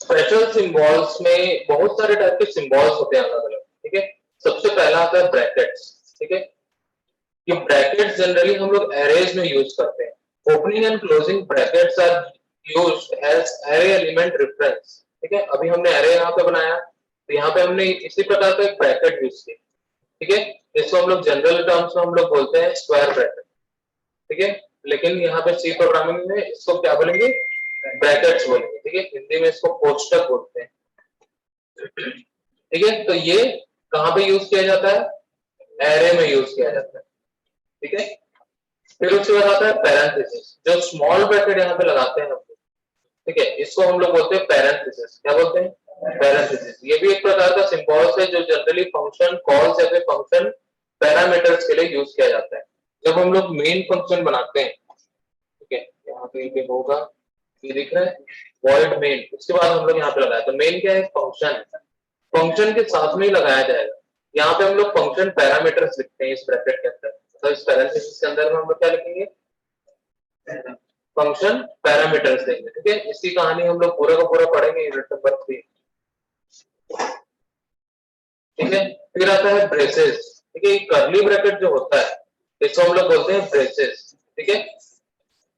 Special symbols में बहुत सारे टाइप के सिंबल्स होते हैं अलग अलग, ठीक है। सबसे पहला आता है ब्रैकेट्स, ठीक है। ये ब्रैकेट्स जनरली हम लोग एरेज में यूज करते हैं। Opening and closing brackets are used as array element reference, ठीक है। अभी हमने एरे यहाँ पे बनाया, तो यहाँ पे हमने इसी प्रकार का एक ब्रैकेट यूज किया, ठीक है। इसको हम लोग जनरल टर्म्स में हम लोग बोलते हैं स्क्वायर ब्रैकेट, ठीक है। लेकिन यहाँ पे सी प्रोग्रामिंग में इसको क्या बोलेंगे, ब्रैकेट्स बोलेंगे, ठीक है। हिंदी में इसको कोष्ठक बोलते हैं, ठीक है। तो ये कहाँ पे यूज किया जाता है, एरे में यूज किया जाता है, ठीक है। फिर उसके बाद आता है पैरेंथेसिस, जो स्मॉल ब्रैकेट यहाँ पे लगाते हैं हम लोग, ठीक है। इसको हम लोग बोलते हैं पैरेंथेसिस। क्या बोलते हैं, पैरेंथेसिस। ये भी एक प्रकार का सिंबल्स है जो जनरली फंक्शन कॉल्स या फिर फंक्शन पैरामीटर्स के लिए यूज किया जाता है। जब हम लोग मेन फंक्शन बनाते हैं, ठीक है, यहाँ पे होगा, ये दिख रहा है वॉइड मेन, उसके बाद हम लोग यहाँ पे लगाया, तो मेन क्या है, फंक्शन। फंक्शन के साथ में ही लगाया जाएगा। यहाँ पे हम लोग फंक्शन पैरामीटर्स लिखते हैं इस ब्रैकेट के अंदर, तो इस पैरेंथेसिस के अंदर में हम लोग क्या लिखेंगे, फंक्शन पैरामीटर्स देंगे, ठीक है। इसकी कहानी हम लोग पूरा का पूरा पढ़ेंगे यूनिट नंबर 3, ठीक है। फिर आता है ब्रेसेस, ठीक है। कर्ली ब्रैकेट जो होता है इसको हम लोग बोलते हैं ब्रेसेस, ठीक है।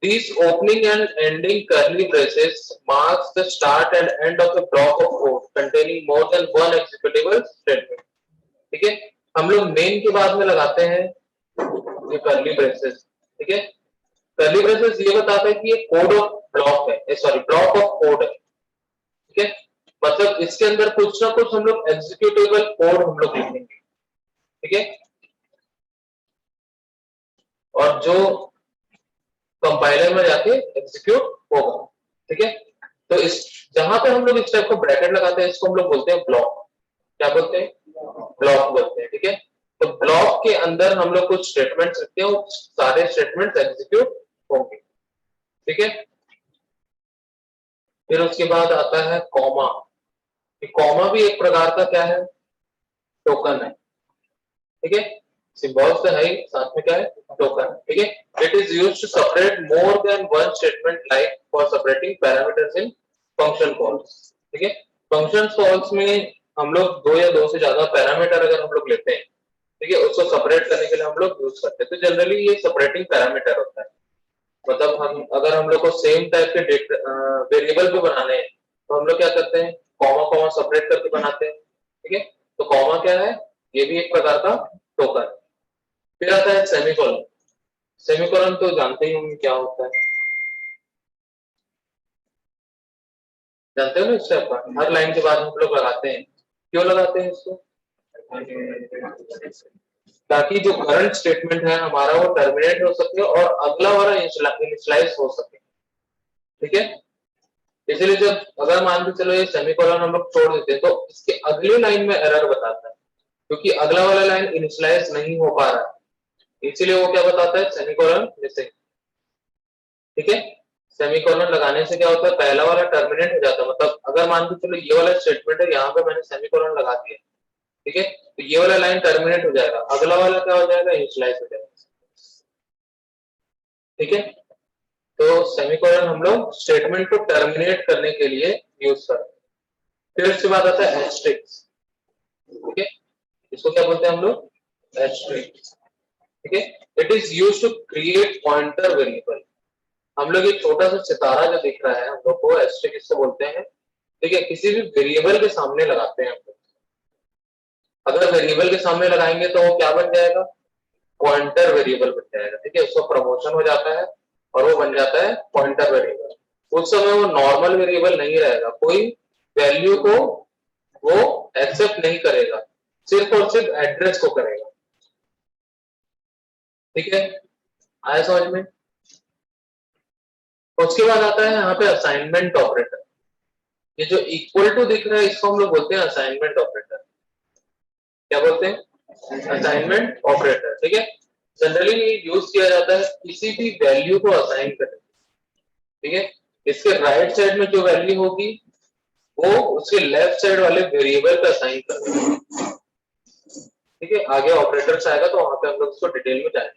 These opening and ending curly braces marks the start and end of a block of code containing more than one executable statement, ठीक है। हम लोग मेन के बाद में लगाते हैं ये कर्ली ब्रेसेस, ठीक है। कर्ली ब्रेसेस ये बताता है कि ये कोड ऑफ ब्लॉक है, सॉरी ब्लॉक ऑफ कोड है, ठीक है। मतलब इसके अंदर कुछ ना कुछ हम लोग एग्जीक्यूटेबल कोड हम लोग लिखेंगे, ठीक है। और जो कंपाइलर में जाके एग्जीक्यूट होगा, ठीक है। तो इस जहां पे हम लोग इस टाइप को ब्रैकेट लगाते हैं इसको हम लोग बोलते हैं ब्लॉक। क्या बोलते हैं, ब्लॉक बोलते हैं, ठीक है। तो ब्लॉक के अंदर हम लोग कुछ स्टेटमेंट्स रखते हैं, सारे स्टेटमेंट्स एग्जीक्यूट होंगे, ठीक है। फिर उसके बाद आता है कॉमा। कॉमा भी एक प्रकार का क्या है, टोकन है, ठीक है। सिंबल्स तो है ही, साथ में क्या है, टोकन, ठीक है। It is used to separate more than one statement like for separating parameters in function calls, ठीक है। फंक्शन कॉल्स में हम लोग दो या दो से ज्यादा पैरामीटर अगर हम लोग लेते हैं, ठीक है, उसको सेपरेट करने के लिए हम लोग यूज करते हैं। तो जनरली ये सेपरेटिंग पैरामीटर होता है। मतलब हम अगर हम लोग को सेम टाइप के वेरिएबल भी बनाने हैं तो हम लोग क्या करते हैं, कॉमा कॉमा सेपरेट करके बनाते हैं, ठीक है। तो कॉमा क्या है, ये भी एक प्रकार का टोकन। फिर आता है सेमीकोलन। सेमीकोलन तो जानते ही होंगे क्या होता है, जानते हो ना, इससे हर लाइन के बाद हम लोग लगाते हैं। क्यों लगाते हैं इसको, ताकि जो करंट स्टेटमेंट है हमारा वो टर्मिनेट हो सके और अगला वाला इनिशियलाइज हो सके, ठीक है। इसलिए जब अगर मान के चलो ये सेमीकोलन हम लोग छोड़ देते हैं तो इसके अगली लाइन में एरर बताता है, क्योंकि अगला वाला लाइन इनिशियलाइज नहीं हो पा रहा है, इसीलिए वो क्या बताता है, सेमीकोलन मिसिंग, ठीक है। सेमीकोलन लगाने से क्या होता है, पहला वाला टर्मिनेट हो जाता है। मतलब अगर मान के चलो ये वाला स्टेटमेंट है, यहाँ पे मैंने सेमीकोलन लगा दिया, ठीक है, तो ये वाला लाइन टर्मिनेट हो जाएगा, अगला वाला क्या हो जाएगा, इनिशियलाइज हो जाएगा, ठीक है। तो सेमीकोलन हम लोग स्टेटमेंट को टर्मिनेट करने के लिए यूज करते हैं। फिर उसके बाद आता है एस्टेरिस्क, ठीक है। इसको क्या बोलते हैं हम लोग, एस्टेरिस्क, ठीक है। It is used to create pointer variable. हम लोग एक छोटा सा सितारा जो दिख रहा है हम लोग को एस्टेरिस्क किसको बोलते हैं, ठीक है। किसी भी वेरिएबल के सामने लगाते हैं हम लोग। अगर वेरिएबल के सामने लगाएंगे तो वो क्या बन जाएगा, पॉइंटर वेरिएबल बन जाएगा, ठीक है। उसका प्रमोशन हो जाता है और वो बन जाता है पॉइंटर वेरिएबल। उस समय वो नॉर्मल वेरिएबल नहीं रहेगा, कोई वैल्यू को वो एक्सेप्ट नहीं करेगा, सिर्फ और सिर्फ एड्रेस को करेगा, ठीक है। आया समझ में। उसके बाद आता है यहाँ पे असाइनमेंट ऑपरेटर। ये जो इक्वल टू दिख रहा है इसको हम लोग बोलते हैं असाइनमेंट ऑपरेटर। क्या बोलते हैं, असाइनमेंट ऑपरेटर, ठीक है। जनरली ये यूज किया जाता है किसी भी वैल्यू को असाइन करने, ठीक है। इसके राइट साइड में जो वैल्यू होगी वो उसके लेफ्ट साइड वाले वेरिएबल पे असाइन करना, ठीक है। आगे ऑपरेटर्स आएगा तो वहां पे हम लोग उसको डिटेल में जाएंगे।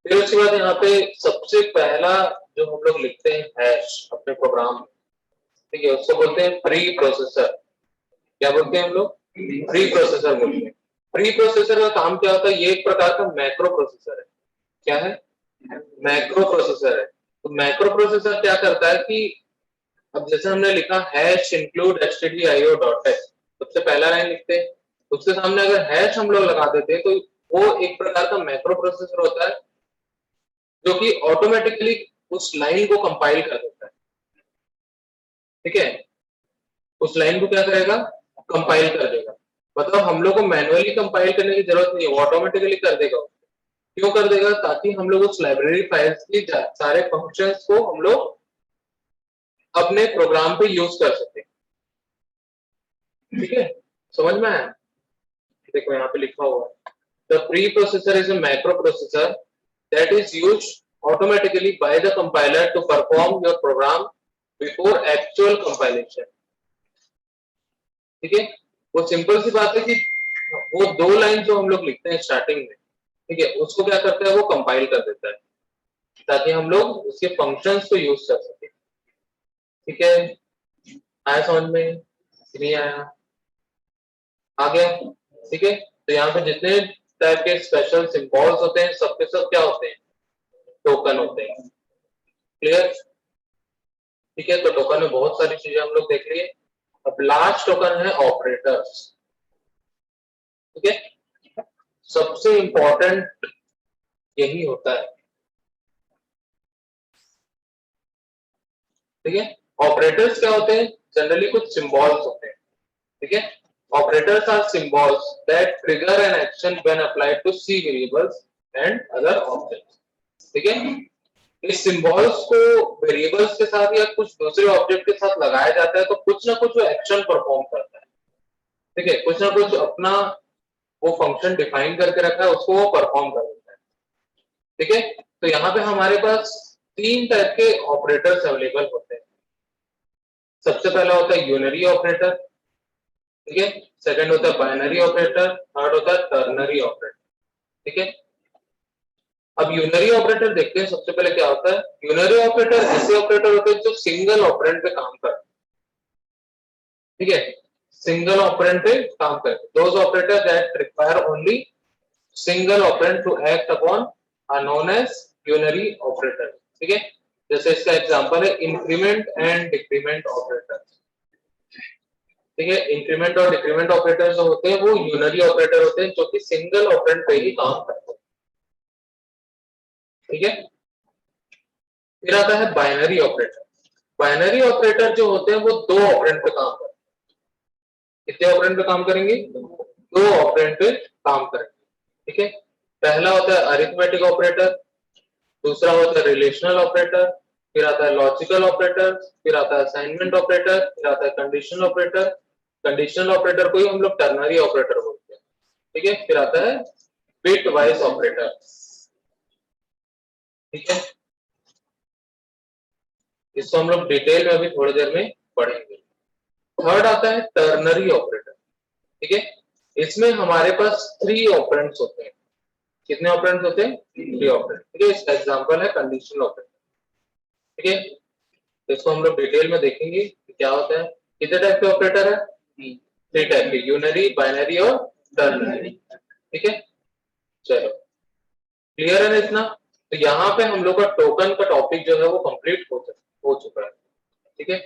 फिर उसके बाद यहाँ पे सबसे पहला जो हम लोग लिखते हैं हैश अपने प्रोग्राम में, ठीक है, उसको बोलते हैं प्री प्रोसेसर। क्या बोलते हैं हम लोग? प्री प्रोसेसर बोलते हैं। प्री प्रोसेसर का काम क्या होता है? ये एक प्रकार का मैक्रो प्रोसेसर है। क्या है? मैक्रो प्रोसेसर है। तो मैक्रो प्रोसेसर क्या करता है कि अब जैसे हमने लिखा hash include stdio dot h, सबसे पहला लाइन लिखते हैं, उसके सामने अगर हैश हम लोग लगा देते हैं तो वो एक प्रकार का मैक्रो प्रोसेसर होता है जो कि ऑटोमेटिकली उस लाइन को कंपाइल कर देता है। ठीक है, उस लाइन को क्या करेगा? कंपाइल कर देगा। मतलब हम लोग को मैनुअली कंपाइल करने की जरूरत नहीं है, वो ऑटोमेटिकली कर देगा। क्यों कर देगा? ताकि हम लोग उस लाइब्रेरी फाइल्स की सारे फंक्शंस को हम लोग अपने प्रोग्राम पे यूज कर सकते हैं। ठीक है, समझ में आया? देखो यहाँ पे लिखा हुआ है, the pre processor is a macro processor that is used automatically by the compiler to perform your program before actual compilation। ठीक है, वो सिंपल सी बात है कि वो दो लाइन जो हम लोग लिखते हैं स्टार्टिंग में, ठीक है, उसको क्या करता है? वो कंपाइल कर देता है ताकि हम लोग उसके फंक्शंस को यूज कर सके। ठीक है, आया समझ में? नहीं आया? आ गया? ठीक है, तो यहाँ पे जितने टाइप के स्पेशल सिंबल्स होते हैं सबके सब क्या होते हैं? टोकन होते हैं। क्लियर? ठीक है, तो टोकन में बहुत सारी चीजें हम लोग देख लिए। अब लास्ट टोकन है ऑपरेटर्स। ठीक है, सबसे इंपॉर्टेंट यही होता है। ठीक है, ऑपरेटर्स क्या होते हैं? जनरली कुछ सिंबल्स होते हैं। ठीक है, operators are symbols that trigger an action when applied to C variables and other objects. ठीक है, इस सिंबल्स को वेरिएबल्स के साथ या कुछ दूसरे ऑब्जेक्ट के साथ लगाया जाता है तो कुछ ना कुछ वो एक्शन परफॉर्म करता है। ठीक है, कुछ ना कुछ अपना वो फंक्शन डिफाइन करके रखा है, उसको वो परफॉर्म कर देता है। ठीक है, तो यहाँ पे हमारे पास तीन टाइप के ऑपरेटर्स अवेलेबल होते हैं। सबसे पहला होता है यूनरी ऑपरेटर। ठीक है, सेकंड होता है बाइनरी ऑपरेटर, थर्ड होता है टर्नरी ऑपरेटर। ठीक है, अब यूनरी ऑपरेटर देखते हैं। सबसे पहले क्या होता है? यूनरी ऑपरेटर ऐसे ऑपरेटर होते हैं जो सिंगल ऑपरेंड पे काम करते हैं। ठीक है, सिंगल ऑपरेंड पे काम करते हैं। Those operator that require only single operand to act upon are known as unary operator. ठीक है, जैसे इसका एग्जांपल है इंक्रीमेंट एंड डिक्रीमेंट ऑपरेटर। ठीक है, इंक्रीमेंट और डिक्रीमेंट ऑपरेटर जो होते हैं वो यूनरी ऑपरेटर होते हैं जो कि सिंगल ऑपरेंड पे ही काम करते हैं। ठीक है, फिर आता है बाइनरी ऑपरेटर। बाइनरी ऑपरेटर जो होते हैं वो दो ऑपरेंड पे काम करते हैं। कितने ऑपरेंड पे काम करेंगे? दो ऑपरेंड पे काम करेंगे। ठीक है, पहला होता है अरिथमेटिक ऑपरेटर, दूसरा होता है रिलेशनल ऑपरेटर, फिर आता है लॉजिकल ऑपरेटर, फिर आता है असाइनमेंट ऑपरेटर, फिर आता है कंडीशनल ऑपरेटर। कंडीशनल ऑपरेटर को ही हम लोग टर्नरी ऑपरेटर बोलते हैं। ठीक है, फिर आता है बिट वाइज ऑपरेटर। ठीक है, इसको हम लोग डिटेल में अभी थोड़ी देर में पढ़ेंगे। थर्ड आता है टर्नरी ऑपरेटर। ठीक है, इसमें हमारे पास थ्री ऑपरेंड्स होते हैं। कितने ऑपरेंड्स होते हैं? Three operand. ठीक है, इसका एग्जांपल है कंडीशनल ऑपरेटर। ठीक है, तो इसको हम लोग डिटेल में देखेंगे कि क्या होता है। कितने टाइप के ऑपरेटर है? थ्री टाइप के, यूनरी, बाइनरी और टर्नरी। ठीक है, चलो क्लियर है ना इतना? तो यहाँ पे हम लोग का टोकन का टॉपिक जो है वो कंप्लीट हो चुका है। ठीक है,